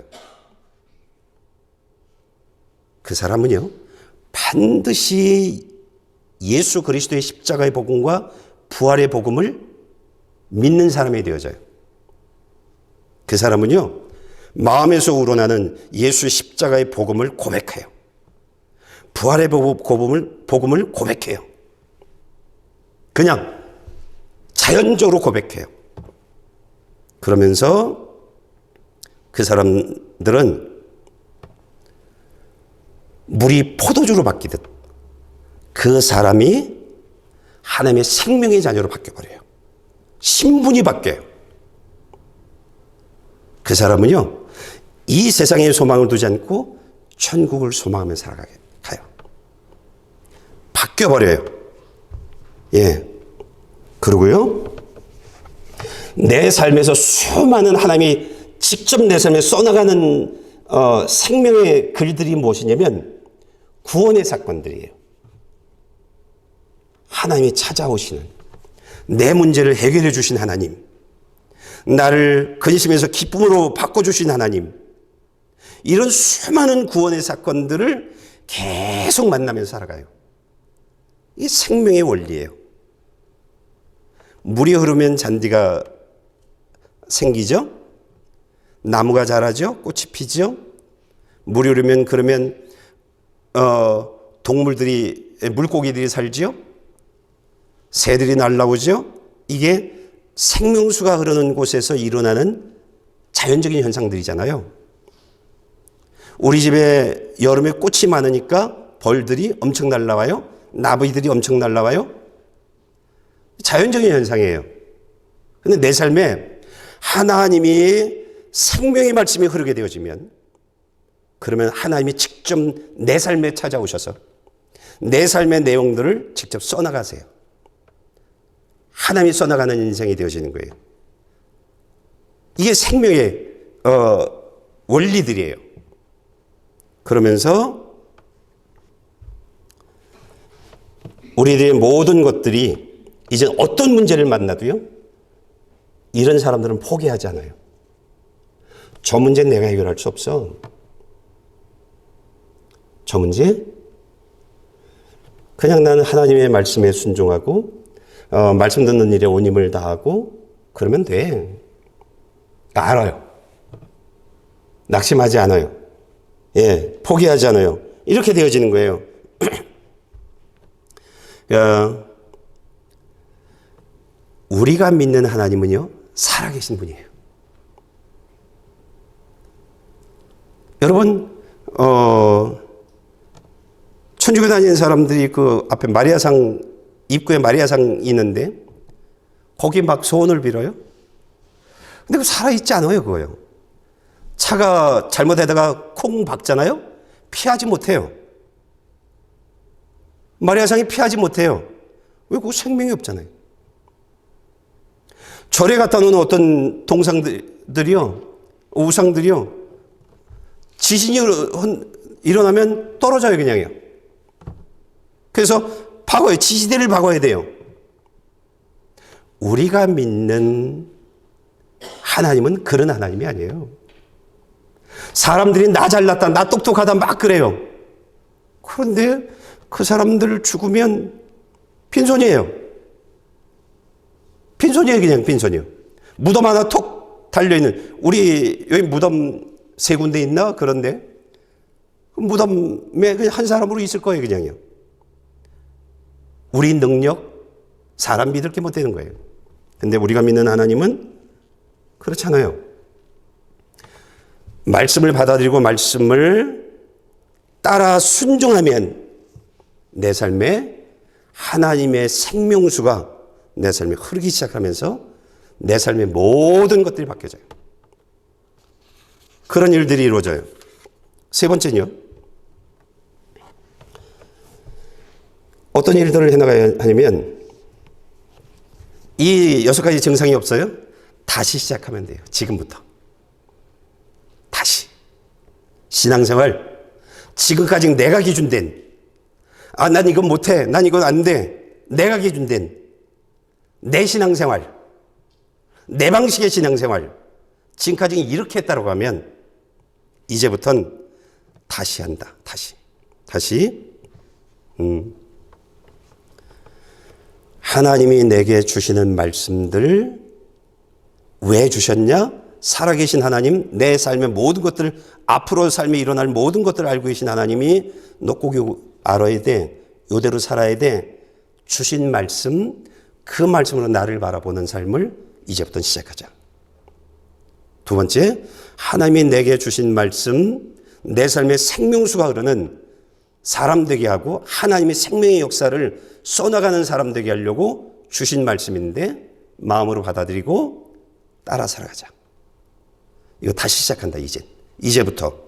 그 사람은요, 반드시 예수 그리스도의 십자가의 복음과 부활의 복음을 믿는 사람이 되어져요. 그 사람은요, 마음에서 우러나는 예수 십자가의 복음을 고백해요. 부활의 복음을 고백해요. 그냥 자연적으로 고백해요. 그러면서 그 사람들은 물이 포도주로 바뀌듯 그 사람이 하나님의 생명의 자녀로 바뀌어버려요. 신분이 바뀌어요. 그 사람은요, 이 세상에 소망을 두지 않고 천국을 소망하며 살아가요. 바뀌어버려요. 예. 그리고요, 내 삶에서 수많은 하나님이 직접 내 삶에 써나가는 생명의 글들이 무엇이냐면 구원의 사건들이에요. 하나님이 찾아오시는, 내 문제를 해결해 주신 하나님, 나를 근심에서 기쁨으로 바꿔주신 하나님, 이런 수많은 구원의 사건들을 계속 만나면서 살아가요. 이게 생명의 원리예요. 물이 흐르면 잔디가 생기죠. 나무가 자라죠. 꽃이 피죠. 물이 흐르면 그러면 동물들이, 물고기들이 살죠. 새들이 날아오죠. 이게 생명수가 흐르는 곳에서 일어나는 자연적인 현상들이잖아요. 우리 집에 여름에 꽃이 많으니까 벌들이 엄청 날아와요. 나비들이 엄청 날아와요. 자연적인 현상이에요. 근데 내 삶에 하나님이 생명의 말씀이 흐르게 되어지면, 그러면 하나님이 직접 내 삶에 찾아오셔서 내 삶의 내용들을 직접 써나가세요. 하나님이 써나가는 인생이 되어지는 거예요. 이게 생명의 원리들이에요. 그러면서 우리들의 모든 것들이 이제 어떤 문제를 만나도요, 이런 사람들은 포기하지 않아요. 저 문제는 내가 해결할 수 없어. 저 문제? 그냥 나는 하나님의 말씀에 순종하고 말씀 듣는 일에 온 힘을 다하고 그러면 돼. 알아요. 낙심하지 않아요. 예, 포기하지 않아요. 이렇게 되어지는 거예요. 우리가 믿는 하나님은요, 살아계신 분이에요. 여러분, 천주교 다니는 사람들이 그 앞에 마리아상, 입구에 마리아상이 있는데 거기 막 소원을 빌어요. 근데 그 살아있지 않아요, 그거요. 차가 잘못하다가 콩 박잖아요. 피하지 못해요. 마리아상이 피하지 못해요. 왜? 그 생명이 없잖아요. 절에 갖다 놓은 어떤 동상들이요, 우상들이요, 지진이 일어나면 떨어져요, 그냥요. 그래서 박아요. 지지대를 박아야 돼요. 우리가 믿는 하나님은 그런 하나님이 아니에요. 사람들이 나 잘났다, 나 똑똑하다 막 그래요. 그런데 그 사람들 죽으면 빈손이에요. 빈손이에요, 그냥 빈손이요. 무덤 하나 톡 달려있는, 우리 여기 무덤 3군데 있나? 그런데 무덤에 그냥 한 사람으로 있을 거예요, 그냥요. 우리 능력, 사람 믿을 게 못 되는 거예요. 근데 우리가 믿는 하나님은 그렇잖아요. 말씀을 받아들이고 말씀을 따라 순종하면 내 삶에 하나님의 생명수가 내 삶에 흐르기 시작하면서 내 삶의 모든 것들이 바뀌어져요. 그런 일들이 이루어져요. 세 번째는요. 어떤 일들을 해나가야 하냐면 이 6가지 증상이 없어요? 다시 시작하면 돼요. 지금부터. 다시. 신앙생활. 지금까지 내가 기준된, 난 이건 못해, 난 이건 안 돼, 내가 기준된 내 신앙생활, 내 방식의 신앙생활, 지금까지 이렇게 했다고 하면 이제부터는 다시 한다. 다시. 하나님이 내게 주시는 말씀들 왜 주셨냐? 살아계신 하나님, 내 삶의 모든 것들, 앞으로 삶에 일어날 모든 것들을 알고 계신 하나님이 너 꼭 알아야 돼. 이대로 살아야 돼. 주신 말씀, 그 말씀으로 나를 바라보는 삶을 이제부터 시작하자. 두 번째, 하나님이 내게 주신 말씀, 내 삶의 생명수가 흐르는 사람 되게 하고 하나님의 생명의 역사를 써나가는 사람 되게 하려고 주신 말씀인데 마음으로 받아들이고 따라 살아가자. 이거 다시 시작한다, 이제부터.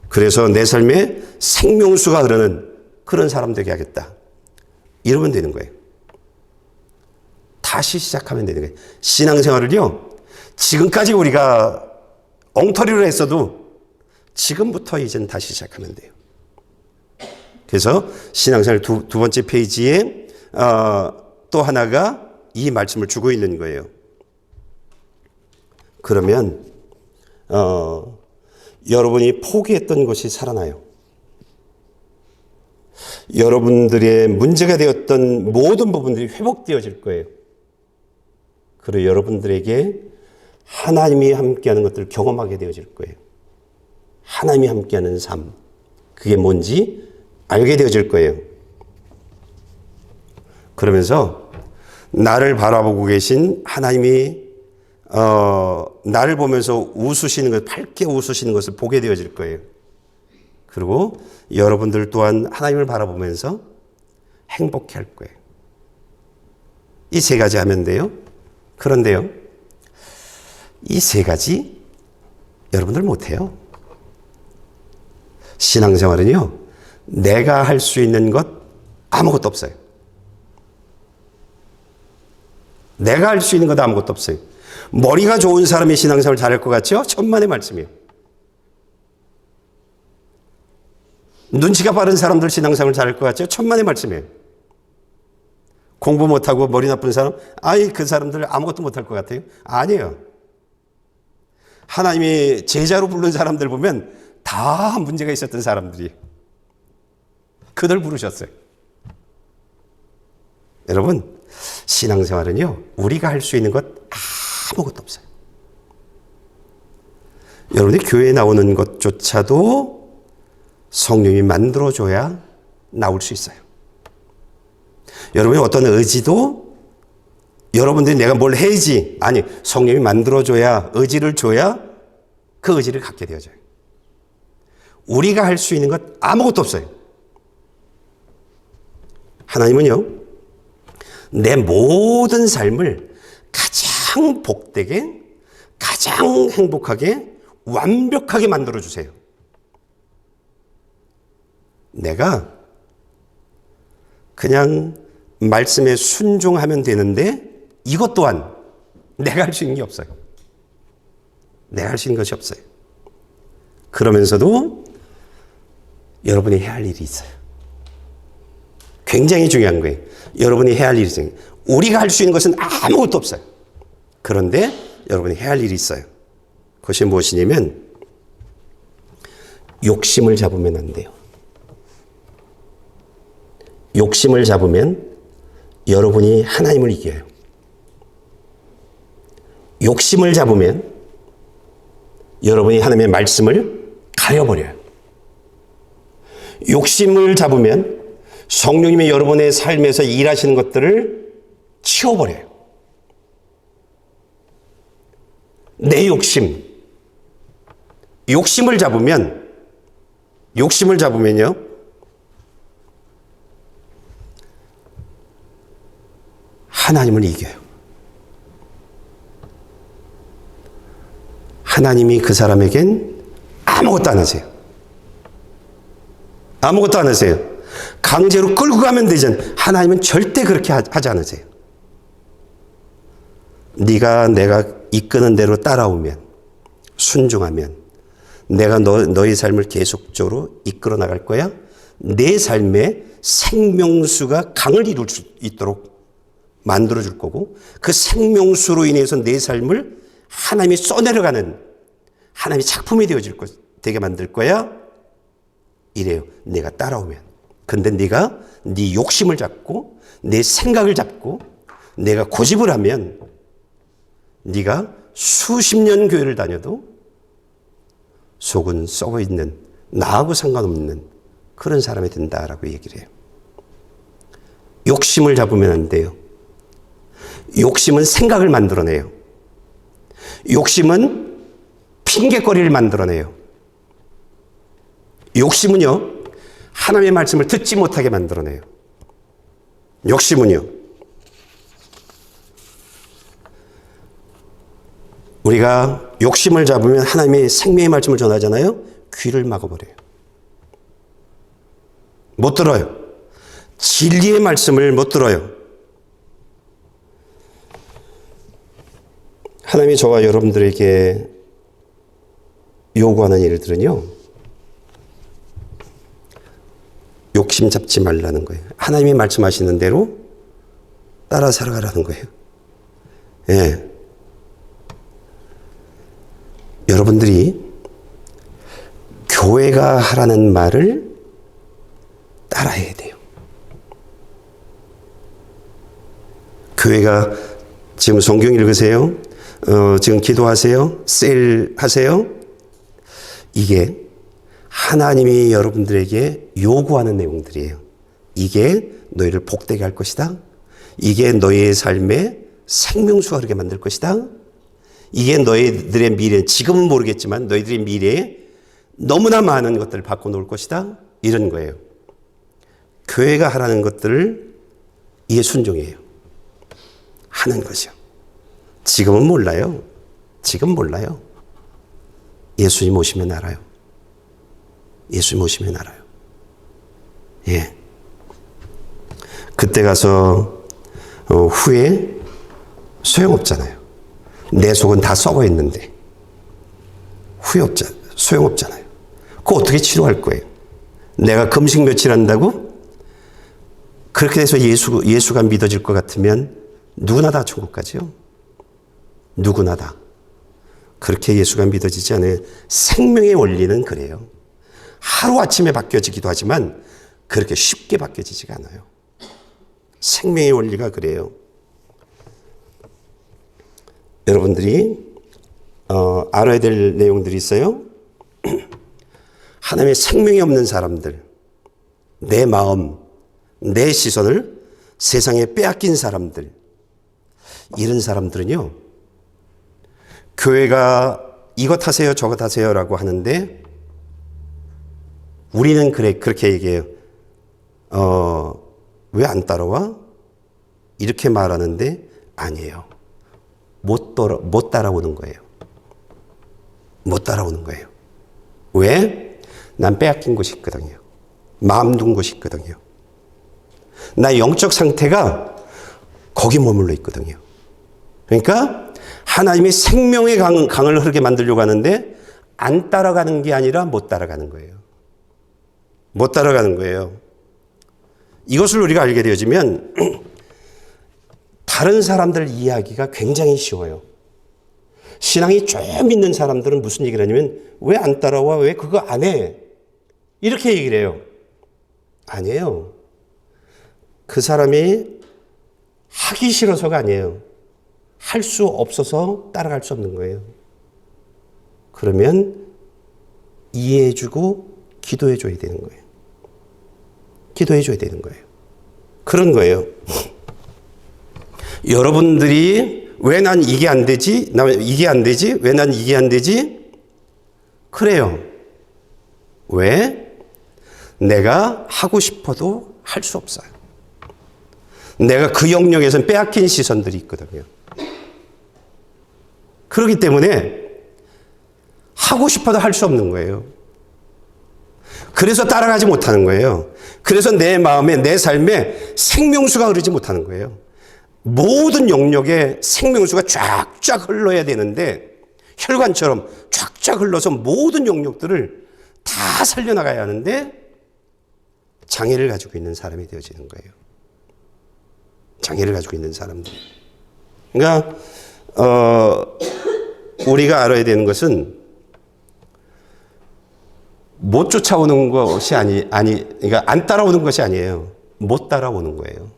그래서 내 삶에 생명수가 흐르는 그런 사람 되게 하겠다. 이러면 되는 거예요. 다시 시작하면 되는 거예요. 신앙생활을요, 지금까지 우리가 엉터리로 했어도 지금부터 이젠 다시 시작하면 돼요. 그래서 신앙생활 두 번째 페이지에 또 하나가 이 말씀을 주고 있는 거예요. 그러면 여러분이 포기했던 것이 살아나요. 여러분들의 문제가 되었던 모든 부분들이 회복되어질 거예요. 그리고 여러분들에게 하나님이 함께하는 것들을 경험하게 되어질 거예요. 하나님이 함께하는 삶, 그게 뭔지 알게 되어질 거예요. 그러면서 나를 바라보고 계신 하나님이 나를 보면서 웃으시는 것, 밝게 웃으시는 것을 보게 되어질 거예요. 그리고 여러분들 또한 하나님을 바라보면서 행복해 할 거예요. 이 3가지 하면 돼요. 그런데요, 이 3가지 여러분들 못해요. 신앙생활은요, 내가 할 수 있는 것 아무것도 없어요. 내가 할 수 있는 것 아무것도 없어요. 머리가 좋은 사람이 신앙생활 잘할 것 같죠? 천만의 말씀이에요. 눈치가 빠른 사람들 신앙생활 잘할 것 같죠? 천만의 말씀이에요. 공부 못하고 머리 나쁜 사람, 그 사람들 아무것도 못할 것 같아요? 아니에요. 하나님이 제자로 부른 사람들 보면 다 문제가 있었던 사람들이 그들 부르셨어요. 여러분, 신앙생활은요, 우리가 할 수 있는 것 아무것도 없어요. 여러분이 교회에 나오는 것조차도 성령이 만들어줘야 나올 수 있어요. 여러분의 어떤 의지도 여러분들이 내가 뭘 해야지, 아니, 성령이 만들어줘야, 의지를 줘야 그 의지를 갖게 되어져요. 우리가 할 수 있는 것 아무것도 없어요. 하나님은요, 내 모든 삶을 가장 복되게, 가장 행복하게, 완벽하게 만들어주세요. 내가 그냥 말씀에 순종하면 되는데 이것 또한 내가 할 수 있는 게 없어요. 내가 할 수 있는 것이 없어요. 그러면서도 여러분이 해야 할 일이 있어요. 굉장히 중요한 거예요. 여러분이 해야 할 일이 있어요. 우리가 할 수 있는 것은 아무것도 없어요. 그런데 여러분이 해야 할 일이 있어요. 그것이 무엇이냐면 욕심을 잡으면 안 돼요. 욕심을 잡으면 여러분이 하나님을 이겨요. 욕심을 잡으면 여러분이 하나님의 말씀을 가려버려요. 욕심을 잡으면 성령님이 여러분의 삶에서 일하시는 것들을 치워버려요. 내 욕심을 잡으면요, 하나님을 이겨요. 하나님이 그 사람에겐 아무것도 안 하세요. 아무것도 안 하세요. 강제로 끌고 가면 되잖아요. 하나님은 절대 그렇게 하지 않으세요. 네가 내가 이끄는 대로 따라오면, 순종하면 내가 너의 삶을 계속적으로 이끌어 나갈 거야. 내 삶에 생명수가 강을 이룰 수 있도록 만들어 줄 거고, 그 생명수로 인해서 내 삶을 하나님이 써내려가는 하나님의 작품이 되게 만들 거야. 이래요. 내가 따라오면. 근데 네가 네 욕심을 잡고 내 생각을 잡고 내가 고집을 하면 네가 수십 년 교회를 다녀도 속은 썩어 있는, 나하고 상관없는 그런 사람이 된다라고 얘기를 해요. 욕심을 잡으면 안 돼요. 욕심은 생각을 만들어내요. 욕심은 핑계거리를 만들어내요. 욕심은요, 하나님의 말씀을 듣지 못하게 만들어내요. 욕심은요, 우리가 욕심을 잡으면 하나님의 생명의 말씀을 전하잖아요. 귀를 막아버려요. 못 들어요. 진리의 말씀을 못 들어요. 하나님이 저와 여러분들에게 요구하는 일들은요, 욕심 잡지 말라는 거예요. 하나님이 말씀하시는 대로 따라 살아가라는 거예요. 예. 여러분들이 교회가 하라는 말을 따라해야 돼요. 교회가 지금 성경 읽으세요. 지금 기도하세요. 세일 하세요. 이게 하나님이 여러분들에게 요구하는 내용들이에요. 이게 너희를 복되게 할 것이다. 이게 너희의 삶에 생명수가 흐르게 만들 것이다. 이게 너희들의 미래, 지금은 모르겠지만 너희들의 미래에 너무나 많은 것들을 바꿔놓을 것이다. 이런 거예요. 교회가 하라는 것들을 이게 순종이에요. 하는 것이요. 지금은 몰라요. 지금 몰라요. 예수님 오시면 알아요. 예수님 오시면 알아요. 예. 그때 가서 후에 소용없잖아요. 내 속은 다 썩어 있는데 소용없잖아요. 그거 어떻게 치료할 거예요? 내가 금식 며칠 한다고? 그렇게 돼서 예수가 믿어질 것 같으면 누구나 다 천국 가죠. 누구나 다. 그렇게 예수가 믿어지지 않아요. 생명의 원리는 그래요. 하루아침에 바뀌어지기도 하지만 그렇게 쉽게 바뀌어지지가 않아요. 생명의 원리가 그래요. 여러분들이 알아야 될 내용들이 있어요. 하나님의 생명이 없는 사람들, 내 마음, 내 시선을 세상에 빼앗긴 사람들, 이런 사람들은요, 교회가 이것 하세요 저것 하세요 라고 하는데 우리는 그렇게 얘기해요. 왜 안 따라와? 이렇게 말하는데 아니에요. 못 따라오는 거예요. 못 따라오는 거예요. 왜? 난 빼앗긴 곳이 있거든요. 마음 둔 곳이 있거든요. 나의 영적 상태가 거기 머물러 있거든요. 그러니까 하나님이 생명의 강을 흐르게 만들려고 하는데 안 따라가는 게 아니라 못 따라가는 거예요. 못 따라가는 거예요. 이것을 우리가 알게 되어지면 다른 사람들 이야기가 굉장히 쉬워요. 신앙이 좀 있는 사람들은 무슨 얘기를 하냐면 왜 안 따라와? 왜 그거 안 해? 이렇게 얘기를 해요. 아니에요. 그 사람이 하기 싫어서가 아니에요. 할 수 없어서 따라갈 수 없는 거예요. 그러면 이해해주고 기도해줘야 되는 거예요. 기도해줘야 되는 거예요. 그런 거예요. 여러분들이 왜 난 이게 안 되지? 이게 안 되지? 왜 난 이게 안 되지? 그래요. 왜? 내가 하고 싶어도 할 수 없어요. 내가 그 영역에서는 빼앗긴 시선들이 있거든요. 그렇기 때문에 하고 싶어도 할 수 없는 거예요. 그래서 따라가지 못하는 거예요. 그래서 내 마음에, 내 삶에 생명수가 흐르지 못하는 거예요. 모든 영역에 생명수가 쫙쫙 흘러야 되는데 혈관처럼 쫙쫙 흘러서 모든 영역들을 다 살려나가야 하는데 장애를 가지고 있는 사람이 되어지는 거예요. 장애를 가지고 있는 사람들. 그러니까 우리가 알아야 되는 것은 못 쫓아오는 것이 그러니까 안 따라오는 것이 아니에요. 못 따라오는 거예요.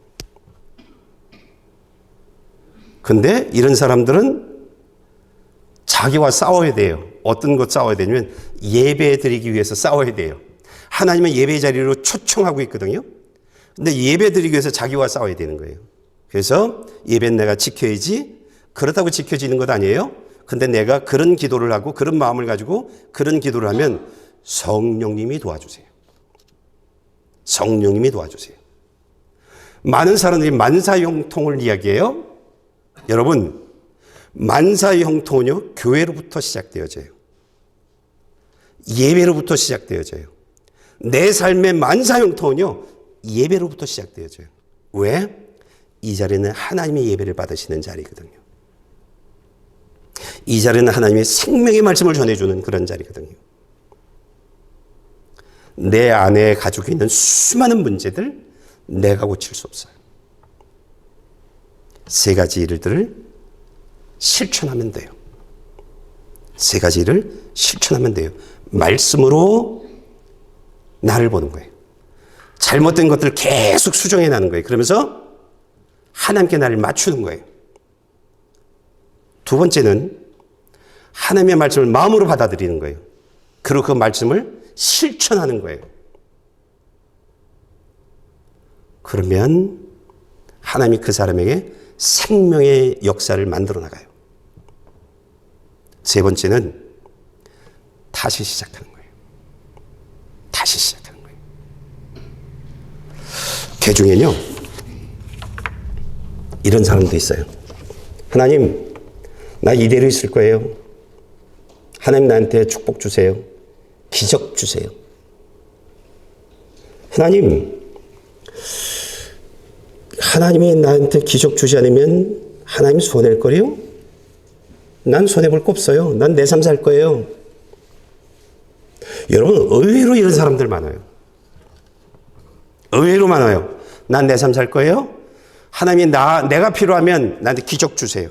근데 이런 사람들은 자기와 싸워야 돼요. 어떤 것 싸워야 되냐면 예배 드리기 위해서 싸워야 돼요. 하나님은 예배 자리로 초청하고 있거든요. 근데 예배 드리기 위해서 자기와 싸워야 되는 거예요. 그래서 예배는 내가 지켜야지. 그렇다고 지켜지는 것 아니에요. 근데 내가 그런 기도를 하고 그런 마음을 가지고 그런 기도를 하면 성령님이 도와주세요. 성령님이 도와주세요. 많은 사람들이 만사형통을 이야기해요. 여러분, 만사형통은요, 교회로부터 시작되어져요. 예배로부터 시작되어져요. 내 삶의 만사형통은요, 예배로부터 시작되어져요. 왜? 이 자리는 하나님의 예배를 받으시는 자리거든요. 이 자리는 하나님의 생명의 말씀을 전해주는 그런 자리거든요. 내 안에 가지고 있는 수많은 문제들 내가 고칠 수 없어요. 세 가지 일들을 실천하면 돼요. 세 가지 일을 실천하면 돼요. 말씀으로 나를 보는 거예요. 잘못된 것들을 계속 수정해 나는 거예요. 그러면서 하나님께 나를 맞추는 거예요. 두 번째는 하나님의 말씀을 마음으로 받아들이는 거예요. 그리고 그 말씀을 실천하는 거예요. 그러면 하나님이 그 사람에게 생명의 역사를 만들어 나가요. 세 번째는 다시 시작하는 거예요. 다시 시작하는 거예요. 그 중에는요, 이런 사람도 있어요. 하나님, 나 이대로 있을 거예요. 하나님 나한테 축복 주세요. 기적 주세요. 하나님이 나한테 기적 주지 않으면 하나님 손해볼 거래요? 난 손해볼 거 없어요. 난 내 삶 살 거예요. 여러분, 의외로 이런 사람들 많아요. 의외로 많아요. 난 내 삶 살 거예요? 하나님이 내가 필요하면 나한테 기적 주세요.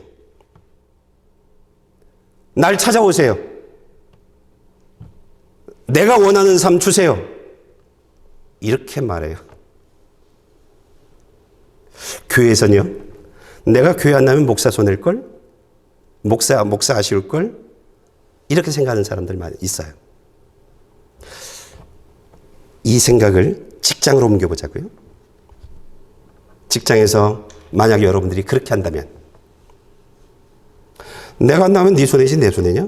날 찾아오세요. 내가 원하는 삶 주세요. 이렇게 말해요. 교회에서는요, 내가 교회 안 나면 목사 손해일걸? 목사 아쉬울걸? 이렇게 생각하는 사람들 많이 있어요. 이 생각을 직장으로 옮겨보자고요. 직장에서 만약에 여러분들이 그렇게 한다면, 내가 안 나면 네 손해지 내 손해냐?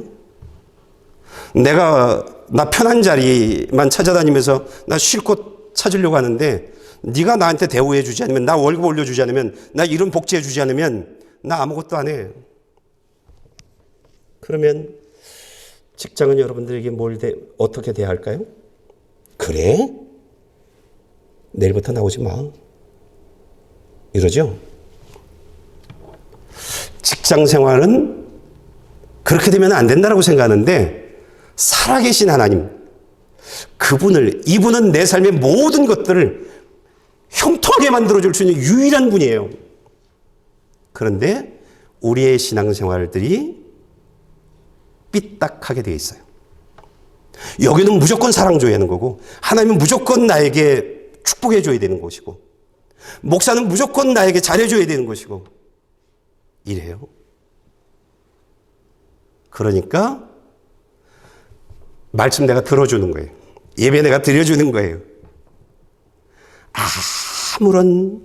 나 편한 자리만 찾아다니면서 나 쉴 곳 찾으려고 하는데 네가 나한테 대우해 주지 않으면, 나 월급 올려주지 않으면, 나 이런 복지해 주지 않으면 나 아무것도 안 해. 그러면 직장은 여러분들에게 어떻게 대할까요? 그래? 내일부터 나오지 마. 이러죠? 직장 생활은 그렇게 되면 안 된다고 생각하는데 살아계신 하나님, 이분은 내 삶의 모든 것들을 형통하게 만들어줄 수 있는 유일한 분이에요. 그런데 우리의 신앙생활들이 삐딱하게 되어 있어요. 여기는 무조건 사랑줘야 하는 거고, 하나님은 무조건 나에게 축복해줘야 되는 것이고, 목사는 무조건 나에게 잘해줘야 되는 것이고, 이래요. 그러니까 말씀 내가 들어주는 거예요. 예배 내가 드려주는 거예요. 아무런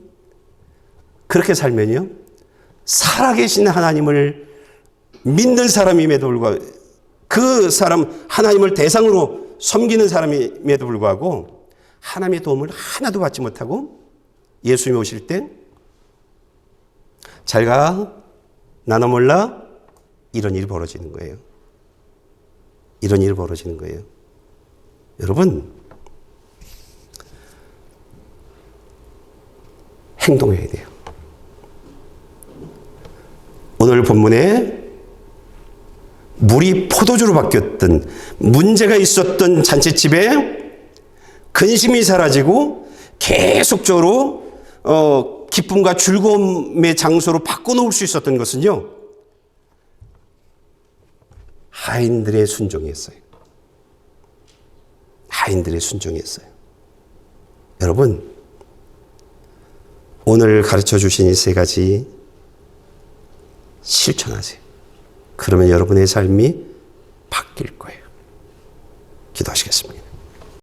그렇게 살면요, 살아계신 하나님을 믿는 사람임에도 불구하고, 그 사람 하나님을 대상으로 섬기는 사람임에도 불구하고 하나님의 도움을 하나도 받지 못하고 예수님이 오실 때 잘 가, 나나 몰라, 이런 일이 벌어지는 거예요. 이런 일이 벌어지는 거예요. 여러분, 행동해야 돼요. 오늘 본문에 물이 포도주로 바뀌었던, 문제가 있었던 잔치집에 근심이 사라지고 계속적으로 기쁨과 즐거움의 장소로 바꿔놓을 수 있었던 것은요, 하인들의 순종이었어요. 하인들의 순종이었어요. 여러분, 오늘 가르쳐 주신 이 세 가지 실천하세요. 그러면 여러분의 삶이 바뀔 거예요. 기도하시겠습니다.